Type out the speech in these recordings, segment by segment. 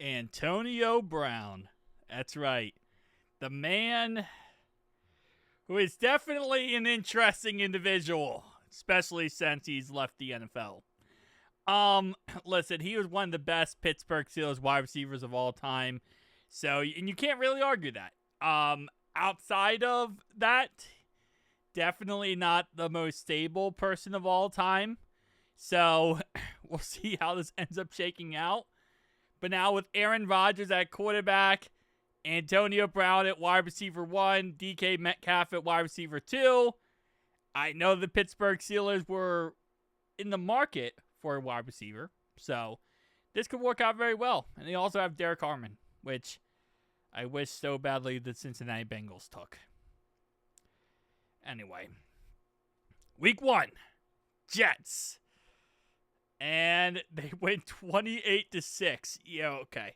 Antonio Brown. That's right. The man who is definitely an interesting individual, especially since he's left the NFL. Listen, he was one of the best Pittsburgh Steelers wide receivers of all time. So, and you can't really argue that. Outside of that, definitely not the most stable person of all time. So, we'll see how this ends up shaking out. But now with Aaron Rodgers at quarterback, Antonio Brown at wide receiver 1, DK Metcalf at wide receiver 2, I know the Pittsburgh Steelers were in the market for a wide receiver. So, this could work out very well. And they also have Derek Harmon, which I wish so badly the Cincinnati Bengals took. Anyway, week 1, Jets. And they win 28-6. Yeah, okay.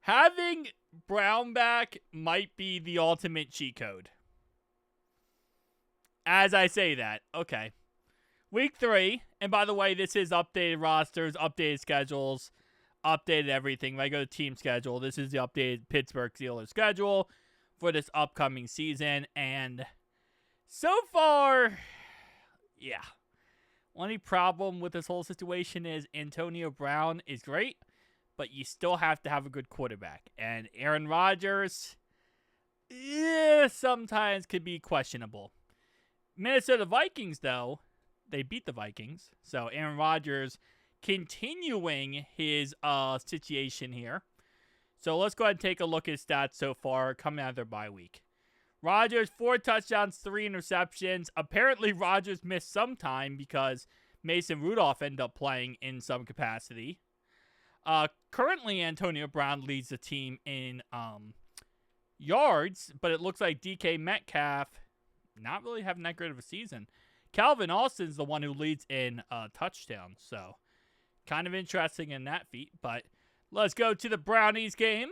Having Brown back might be the ultimate cheat code. As I say that, okay. Week 3, and by the way, this is updated rosters, updated schedules, updated everything. If I go to team schedule, this is the updated Pittsburgh Steelers schedule for this upcoming season. And so far, yeah. Only problem with this whole situation is Antonio Brown is great, but you still have to have a good quarterback. And Aaron Rodgers, sometimes could be questionable. Minnesota Vikings, though, they beat the Vikings. So Aaron Rodgers continuing his situation here. So let's go ahead and take a look at his stats so far coming out of their bye week. Rodgers, 4 touchdowns, 3 interceptions. Apparently, Rodgers missed some time because Mason Rudolph ended up playing in some capacity. Currently, Antonio Brown leads the team in yards, but it looks like DK Metcalf not really having that great of a season. Calvin Austin's the one who leads in touchdowns, so kind of interesting in that feat. But let's go to the Brownies game.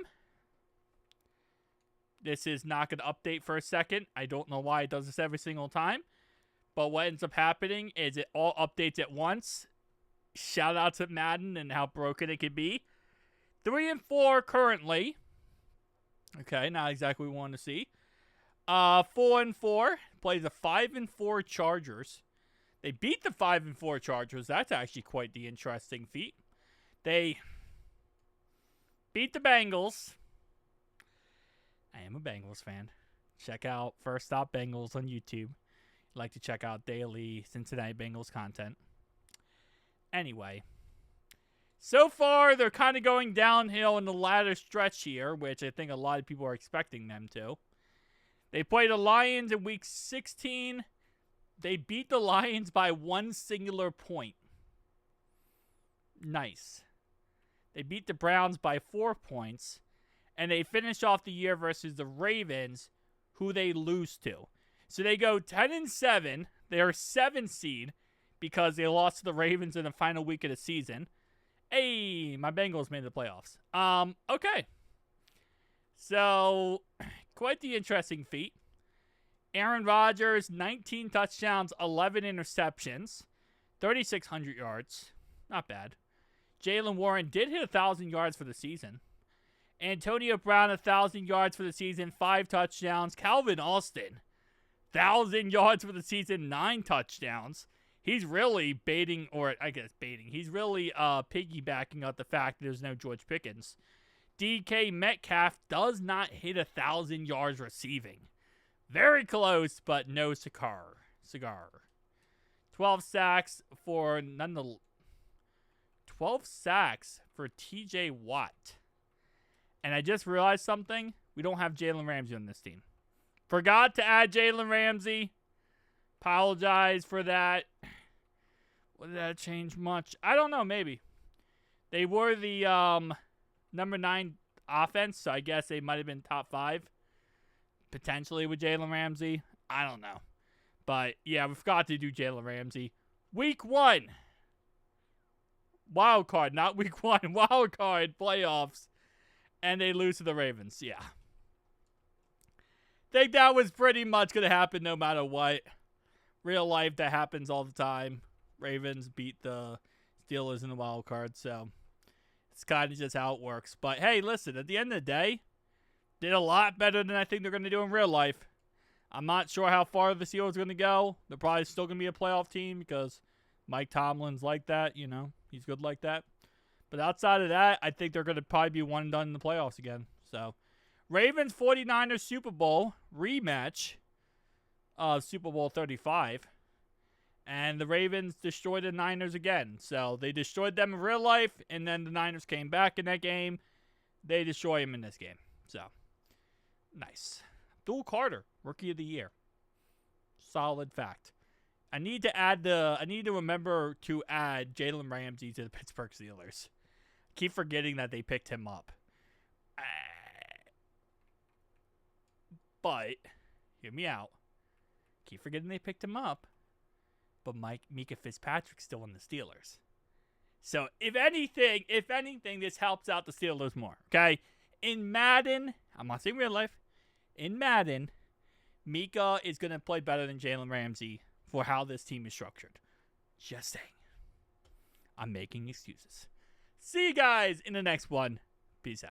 This is not going to update for a second. I don't know why it does this every single time. But what ends up happening is it all updates at once. Shout out to Madden and how broken it can be. 3-4 currently. Okay, not exactly what we want to see. 4-4. Plays the 5-4 Chargers. They beat the 5-4 Chargers. That's actually quite the interesting feat. They beat the Bengals. I am a Bengals fan. Check out First Stop Bengals on YouTube. I'd like to check out daily Cincinnati Bengals content. Anyway, so far they're kind of going downhill in the latter stretch here, which I think a lot of people are expecting them to. They played the Lions in week 16. They beat the Lions by 1 singular point. Nice. They beat the Browns by 4 points. And they finish off the year versus the Ravens, who they lose to. So they go 10-7. They are 7 seed because they lost to the Ravens in the final week of the season. Hey, my Bengals made the playoffs. Okay. So, quite the interesting feat. Aaron Rodgers, 19 touchdowns, 11 interceptions, 3,600 yards. Not bad. Jaylen Warren did hit 1,000 yards for the season. Antonio Brown, 1,000 yards for the season, 5 touchdowns. Calvin Austin, 1,000 yards for the season, 9 touchdowns. He's really baiting, or I guess baiting. He's really piggybacking up the fact that there's no George Pickens. DK Metcalf does not hit 1,000 yards receiving. Very close, but no cigar. 12 sacks for 12 sacks for TJ Watt. And I just realized something. We don't have Jalen Ramsey on this team. Forgot to add Jalen Ramsey. Apologize for that. Would that change much? I don't know, maybe. They were the number 9 offense, so I guess they might have been top 5. Potentially with Jalen Ramsey. I don't know. But, yeah, we forgot to do Jalen Ramsey. Week 1. Wild card, not week 1. Wild card playoffs. And they lose to the Ravens. Yeah. Think that was pretty much going to happen no matter what. Real life, that happens all the time. Ravens beat the Steelers in the wild card. So, It's kind of just how it works. But hey, listen, at the end of the day, did a lot better than I think they're going to do in real life. I'm not sure how far the Steelers are going to go. They're probably still going to be a playoff team because Mike Tomlin's like that, you know. He's good like that. But outside of that, I think they're going to probably be one and done in the playoffs again. So, Ravens 49ers Super Bowl rematch of Super Bowl 35. And the Ravens destroyed the Niners again. So, they destroyed them in real life, and then the Niners came back in that game. They destroy them in this game. So, nice. Abdul Carter, Rookie of the Year. Solid fact. I need to remember to add Jalen Ramsey to the Pittsburgh Steelers. Keep forgetting that they picked him up. But, hear me out. Keep forgetting they picked him up. But Mika Fitzpatrick's still in the Steelers. So, if anything, this helps out the Steelers more. Okay? In Madden, I'm not saying real life. In Madden, Mika is going to play better than Jalen Ramsey for how this team is structured. Just saying. I'm making excuses. See you guys in the next one. Peace out.